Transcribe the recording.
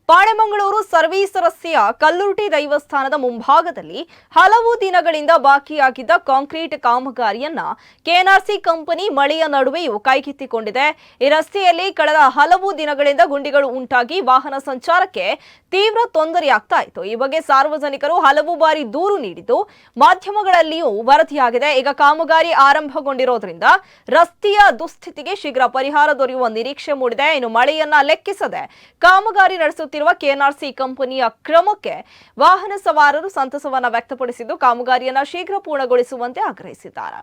Panemangalore service ರಸ್ತೆಯ ಕಲ್ಲುರ್ಟಿ ದೈವಸ್ಥಾನದ ಮುಂಭಾಗದಲ್ಲಿ ಹಲವು ದಿನಗಳಿಂದ ಬಾಕಿಯಾಗಿದ್ದ ಕಾಂಕ್ರೀಟ್ ಕಾಮಗಾರಿಯನ್ನ ಕೆಎನ್ಆರ್ಸಿ ಕಂಪನಿ ಮಳೆಯ ನಡುವೆಯೂ ಕೈಗೆತ್ತಿಕೊಂಡಿದೆ. ಈ ರಸ್ತೆಯಲ್ಲಿ ಕಳೆದ ಹಲವು ದಿನಗಳಿಂದ ಗುಂಡಿಗಳು ಉಂಟಾಗಿ ವಾಹನ ಸಂಚಾರಕ್ಕೆ ತೀವ್ರ ತೊಂದರೆಯಾಗ್ತಾ ಇತ್ತು. ಈ ಬಗ್ಗೆ ಸಾರ್ವಜನಿಕರು ಹಲವು ಬಾರಿ ದೂರು ನೀಡಿದ್ದು ಮಾಧ್ಯಮಗಳಲ್ಲಿಯೂ ವರದಿಯಾಗಿದೆ. ಈಗ ಕಾಮಗಾರಿ ಆರಂಭಗೊಂಡಿರೋದ್ರಿಂದ ರಸ್ತೆಯ ದುಸ್ಥಿತಿಗೆ ಶೀಘ್ರ ಪರಿಹಾರ ದೊರೆಯುವ ನಿರೀಕ್ಷೆ ಮೂಡಿದೆ. ಇನ್ನು ಮಳೆಯನ್ನ ಲೆಕ್ಕಿಸದೆ ಕಾಮಗಾರಿ ನಡೆಸುತ್ತಿರುವ ಕೆಎನ್ಆರ್ಸಿ ಕಂಪನಿಯ ಕ್ರಮಕ್ಕೆ ವಾಹನ ಸವಾರರು ಸಂತಸವನ್ನ ವ್ಯಕ್ತಪಡಿಸಿದ್ದು ಕಾಮಗಾರಿಯನ್ನ ಶೀಘ್ರ ಪೂರ್ಣಗೊಳಿಸುವಂತೆ ಆಗ್ರಹಿಸಿದ್ದಾರೆ.